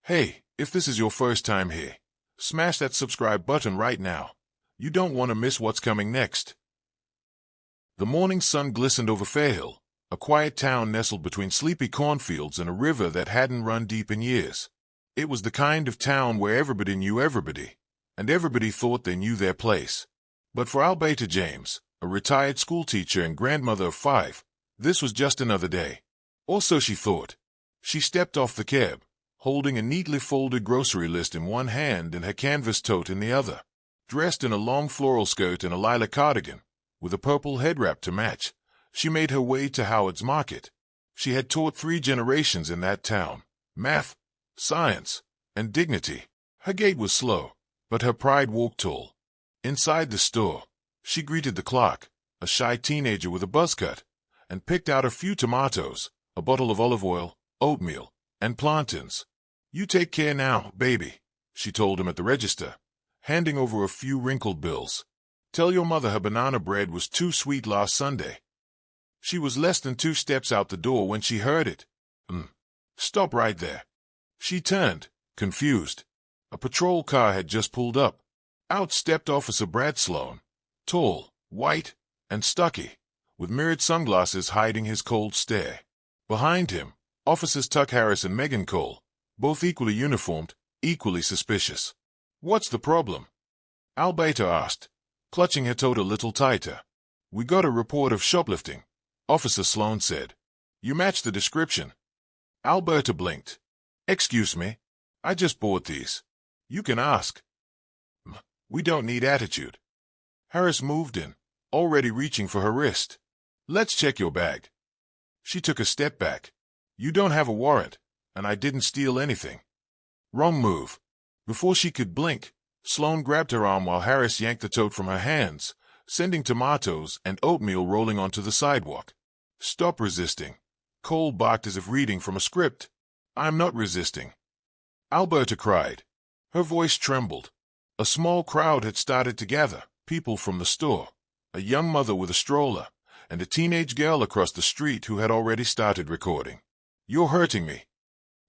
Hey, if this is your first time here, smash that subscribe button right now. You don't want to miss what's coming next. The morning sun glistened over Fairhill, a quiet town nestled between sleepy cornfields and a river that hadn't run deep in years. It was the kind of town where everybody knew everybody, and everybody thought they knew their place. But for Alberta James, a retired schoolteacher and grandmother of 5, this was just another day. Or so she thought. She stepped off the cab, holding a neatly folded grocery list in one hand and her canvas tote in the other. Dressed in a long floral skirt and a lilac cardigan, with a purple head wrap to match, she made her way to Howard's Market. She had taught 3 generations in that town: math, science, and dignity. Her gait was slow, but her pride walked tall. Inside the store, she greeted the clerk, a shy teenager with a buzz cut, and picked out a few tomatoes, a bottle of olive oil, oatmeal, and plantains. "You take care now, baby," she told him at the register, handing over a few wrinkled bills. "Tell your mother her banana bread was too sweet last Sunday." She was less than 2 steps out the door when she heard it. Stop right there." She turned, confused. A patrol car had just pulled up. Out stepped Officer Brad Sloan, tall, white, and stocky, with mirrored sunglasses hiding his cold stare. Behind him, Officers Tuck Harris and Megan Cole, both equally uniformed, equally suspicious. "What's the problem?" Alberta asked, clutching her tote a little tighter. "We got a report of shoplifting," Officer Sloan said. "You match the description." Alberta blinked. "Excuse me, I just bought these. You can ask." "We don't need attitude." Harris moved in, already reaching for her wrist. "Let's check your bag." She took a step back. "You don't have a warrant, and I didn't steal anything." "Wrong move." Before she could blink, Sloan grabbed her arm while Harris yanked the tote from her hands, sending tomatoes and oatmeal rolling onto the sidewalk. "Stop resisting." Cole barked as if reading from a script. "I'm not resisting," Alberta cried. Her voice trembled. A small crowd had started to gather, people from the store, a young mother with a stroller, and a teenage girl across the street who had already started recording. "You're hurting me,"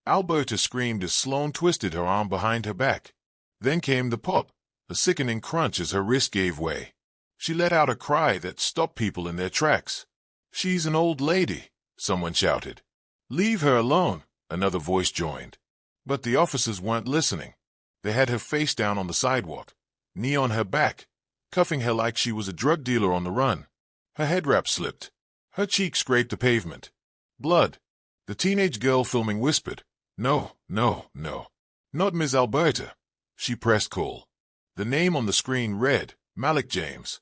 Alberta screamed as Sloan twisted her arm behind her back. Then came the pop, a sickening crunch as her wrist gave way. She let out a cry that stopped people in their tracks. "She's an old lady," someone shouted. "Leave her alone," another voice joined. But the officers weren't listening. They had her face down on the sidewalk, knee on her back, cuffing her like she was a drug dealer on the run. Her head wrap slipped. Her cheek scraped the pavement. Blood. The teenage girl filming whispered, "No, no, no. Not Ms. Alberta." She pressed Cole. The name on the screen read, Malik James.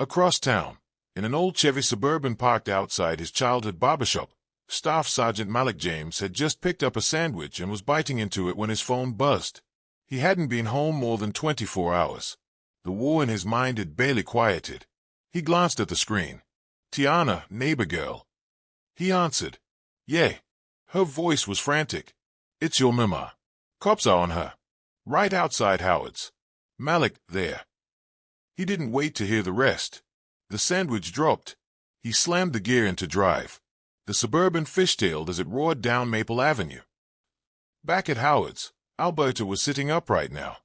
Across town, in an old Chevy Suburban parked outside his childhood barbershop, Staff Sergeant Malik James had just picked up a sandwich and was biting into it when his phone buzzed. He hadn't been home more than 24 hours. The war in his mind had barely quieted. He glanced at the screen. "Tiana, neighbor girl." He answered. "Yeah." Her voice was frantic. "It's your mama. Cops are on her. Right outside Howard's. Malik, there." He didn't wait to hear the rest. The sandwich dropped. He slammed the gear into drive. The Suburban fishtailed as it roared down Maple Avenue. Back at Howard's, Alberta was sitting upright now,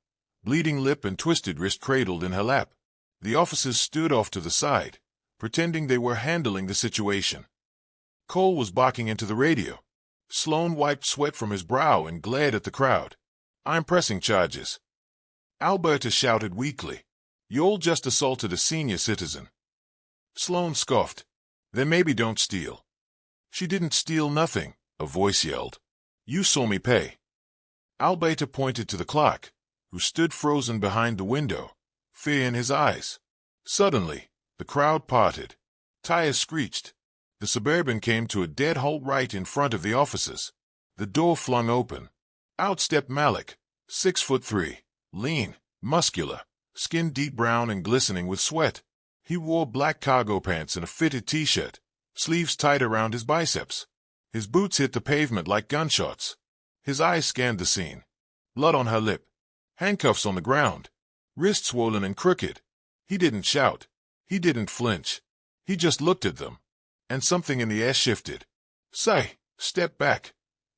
bleeding lip and twisted wrist cradled in her lap. The officers stood off to the side, pretending they were handling the situation. Cole was barking into the radio. Sloan wiped sweat from his brow and glared at the crowd. "I'm pressing charges." Alberta shouted weakly. "You all just assaulted a senior citizen." Sloan scoffed. "Then maybe don't steal." "She didn't steal nothing," a voice yelled. "You saw me pay." Alberta pointed to the clerk, who stood frozen behind the window, fear in his eyes. Suddenly, the crowd parted. Tires screeched. The Suburban came to a dead halt right in front of the officers. The door flung open. Out stepped Malik, 6'3", lean, muscular, skin deep brown and glistening with sweat. He wore black cargo pants and a fitted t-shirt, sleeves tight around his biceps. His boots hit the pavement like gunshots. His eyes scanned the scene. Blood on her lip. Handcuffs on the ground. Wrist swollen and crooked. He didn't shout. He didn't flinch. He just looked at them. And something in the air shifted. "Say, step back,"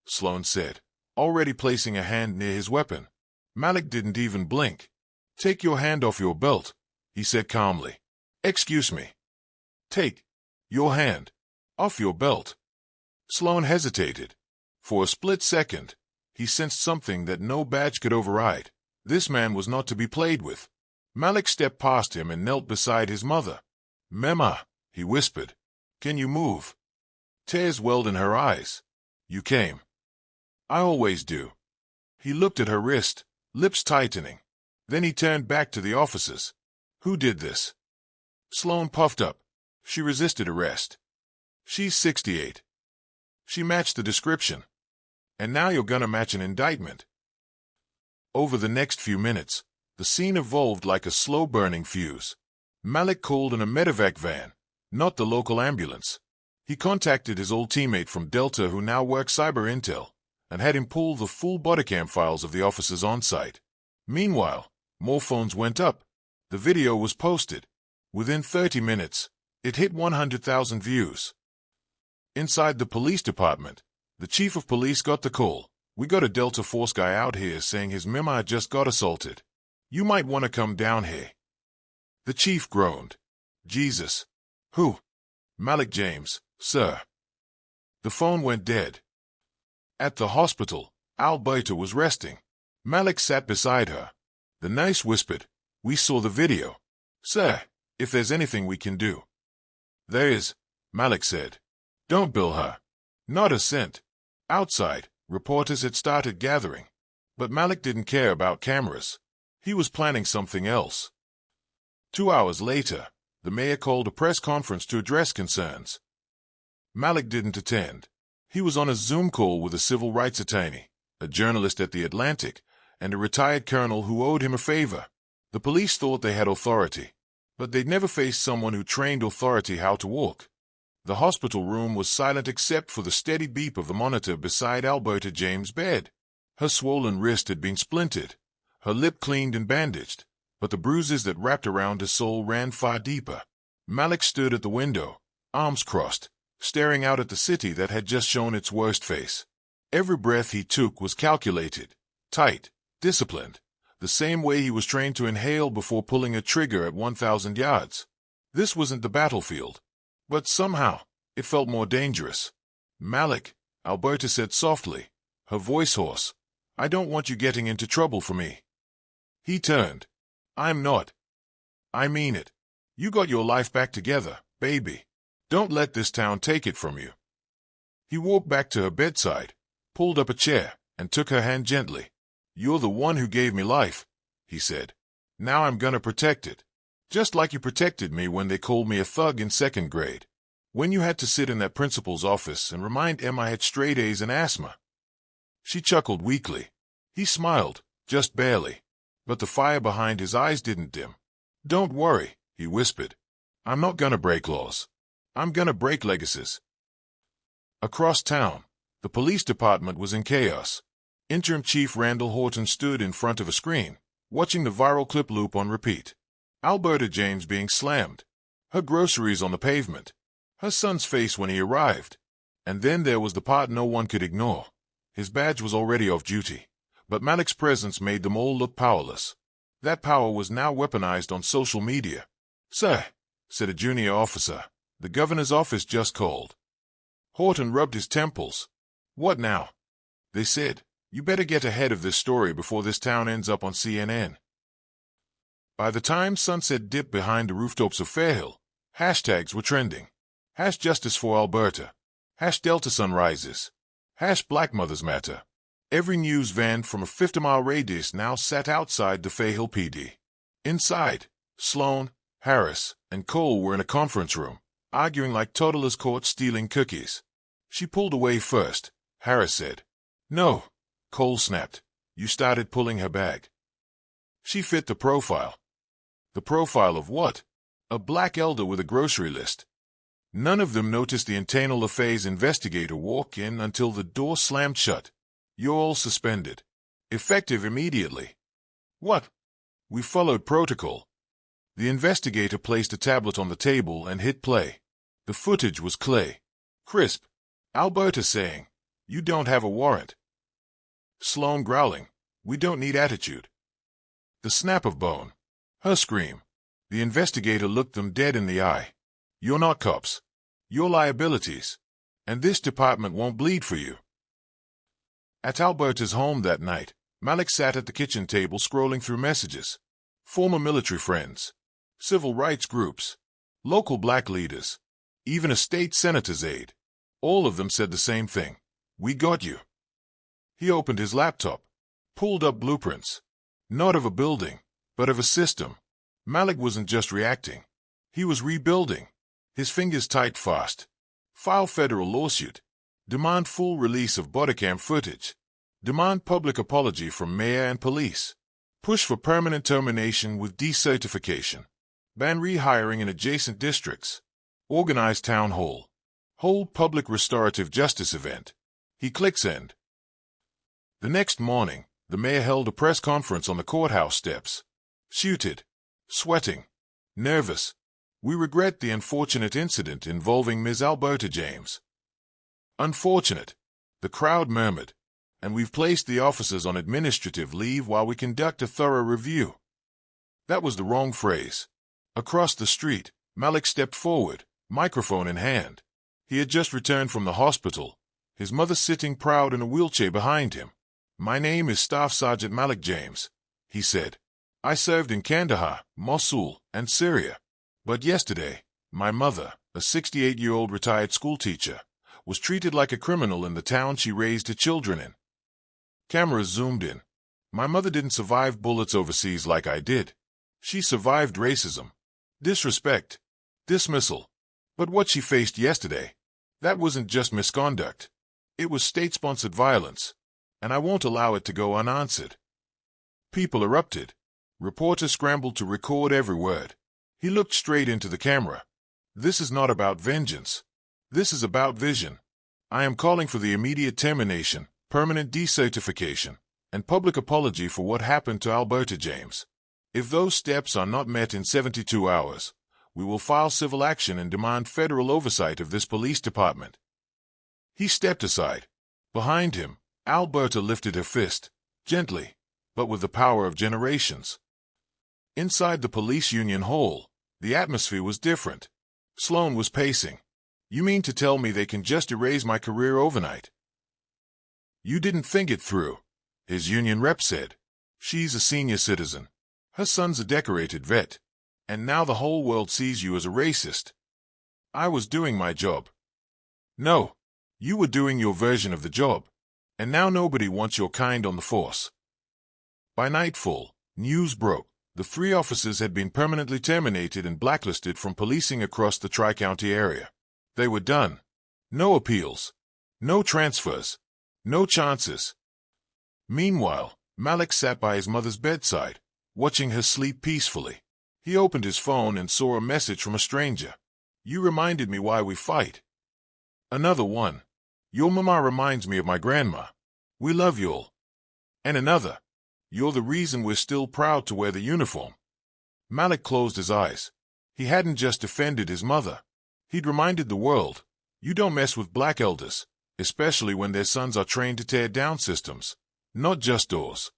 Sloan said, already placing a hand near his weapon. Malik didn't even blink. "Take your hand off your belt," he said calmly. "Excuse me." "Take your hand off your belt." Sloan hesitated. For a split second, he sensed something that no badge could override. This man was not to be played with. Malik stepped past him and knelt beside his mother. "Mema," he whispered. "Can you move?" Tears welled in her eyes. "You came." "I always do." He looked at her wrist, lips tightening. Then he turned back to the officers. "Who did this?" Sloan puffed up. "She resisted arrest. She's 68. She matched the description. And now you're gonna match an indictment." Over the next few minutes, the scene evolved like a slow-burning fuse. Malik called in a medevac van, not the local ambulance. He contacted his old teammate from Delta who now works cyber intel, and had him pull the full bodycam files of the officers on site. Meanwhile, more phones went up. The video was posted. Within 30 minutes, it hit 100,000 views. Inside the police department, the chief of police got the call. "We got a Delta Force guy out here saying his mema just got assaulted. You might want to come down here." The chief groaned. "Jesus." "Who?" "Malik James, sir." The phone went dead. At the hospital, Alberta was resting. Malik sat beside her. The nurse whispered, "We saw the video. Sir, if there's anything we can do." "There is," Malik said. "Don't bill her." Not a cent. Outside, reporters had started gathering. But Malik didn't care about cameras. He was planning something else. 2 hours later, the mayor called a press conference to address concerns. Malik didn't attend. He was on a Zoom call with a civil rights attorney, a journalist at The Atlantic, and a retired colonel who owed him a favor. The police thought they had authority, but they'd never faced someone who trained authority how to walk. The hospital room was silent except for the steady beep of the monitor beside Alberta James' bed. Her swollen wrist had been splintered, her lip cleaned and bandaged, but the bruises that wrapped around her soul ran far deeper. Malik stood at the window, arms crossed, staring out at the city that had just shown its worst face. Every breath he took was calculated, tight, disciplined, the same way he was trained to inhale before pulling a trigger at 1,000 yards. This wasn't the battlefield, but somehow it felt more dangerous. "Malik," Alberta said softly, her voice hoarse, "I don't want you getting into trouble for me." He turned. "I'm not. I mean it. You got your life back together, baby. Don't let this town take it from you." He walked back to her bedside, pulled up a chair, and took her hand gently. "You're the one who gave me life," he said. "Now I'm gonna protect it. Just like you protected me when they called me a thug in 2nd grade. When you had to sit in that principal's office and remind Em I had straight A's and asthma." She chuckled weakly. He smiled, just barely. But the fire behind his eyes didn't dim. "Don't worry," he whispered. "I'm not gonna break laws. I'm gonna break legacies." Across town, the police department was in chaos. Interim Chief Randall Horton stood in front of a screen, watching the viral clip loop on repeat. Alberta James being slammed, her groceries on the pavement, her son's face when he arrived. And then there was the part no one could ignore. His badge was already off duty, but Malik's presence made them all look powerless. That power was now weaponized on social media. "Sir," said a junior officer, "the governor's office just called." Horton rubbed his temples. "What now?" They said, "You better get ahead of this story before this town ends up on CNN." By the time sunset dipped behind the rooftops of Fairhill, hashtags were trending. #Justice for Alberta. #Delta Sunrises. #Black Mothers Matter. Every news van from a 50-mile radius now sat outside the Fairhill PD. Inside, Sloan, Harris, and Cole were in a conference room, arguing like toddlers caught stealing cookies. She pulled away first, Harris said. "No," Cole snapped. "You started pulling her bag." She fit the profile. The profile of what? A black elder with a grocery list. None of them noticed the Internal Affairs investigator walk in until the door slammed shut. "You're all suspended. Effective immediately." "What?" "We followed protocol." The investigator placed a tablet on the table and hit play. The footage was clear, crisp. Alberta saying, "You don't have a warrant." Sloan growling, "We don't need attitude." The snap of bone. Her scream. The investigator looked them dead in the eye. "You're not cops. You're liabilities. And this department won't bleed for you." At Alberta's home that night, Malik sat at the kitchen table scrolling through messages. Former military friends, civil rights groups, local black leaders, even a state senator's aide. All of them said the same thing. "We got you." He opened his laptop, pulled up blueprints. Not of a building, but of a system. Malik wasn't just reacting. He was rebuilding. His fingers tight fast. File federal lawsuit. Demand full release of bodycam footage. Demand public apology from mayor and police. Push for permanent termination with decertification. Ban rehiring in adjacent districts. Organize town hall. Hold public restorative justice event. He clicks end. The next morning, the mayor held a press conference on the courthouse steps. Suited. Sweating. Nervous. "We regret the unfortunate incident involving Ms. Alberta James." "Unfortunate," the crowd murmured, "and we've placed the officers on administrative leave while we conduct a thorough review." That was the wrong phrase. Across the street, Malik stepped forward, microphone in hand. He had just returned from the hospital, his mother sitting proud in a wheelchair behind him. "My name is Staff Sergeant Malik James," he said. "I served in Kandahar, Mosul, and Syria. But yesterday, my mother, a 68-year-old retired schoolteacher, was treated like a criminal in the town she raised her children in." Cameras zoomed in. "My mother didn't survive bullets overseas like I did. She survived racism, disrespect, dismissal. But what she faced yesterday, that wasn't just misconduct. It was state-sponsored violence, and I won't allow it to go unanswered." People erupted. Reporters scrambled to record every word. He looked straight into the camera. "This is not about vengeance. This is about vision. I am calling for the immediate termination, permanent decertification, and public apology for what happened to Alberta James. If those steps are not met in 72 hours, we will file civil action and demand federal oversight of this police department." He stepped aside. Behind him, Alberta lifted her fist, gently, but with the power of generations. Inside the police union hall, the atmosphere was different. Sloan was pacing. "You mean to tell me they can just erase my career overnight?" "You didn't think it through," his union rep said. "She's a senior citizen. Her son's a decorated vet. And now the whole world sees you as a racist." "I was doing my job." "No, you were doing your version of the job. And now nobody wants your kind on the force." By nightfall, news broke. The 3 officers had been permanently terminated and blacklisted from policing across the Tri-County area. They were done. No appeals. No transfers. No chances. Meanwhile, Malik sat by his mother's bedside, watching her sleep peacefully. He opened his phone and saw a message from a stranger. "You reminded me why we fight." Another one. "Your mama reminds me of my grandma. We love y'all." And another. "You're the reason we're still proud to wear the uniform." Malik closed his eyes. He hadn't just defended his mother. He'd reminded the world, you don't mess with black elders, especially when their sons are trained to tear down systems, not just doors.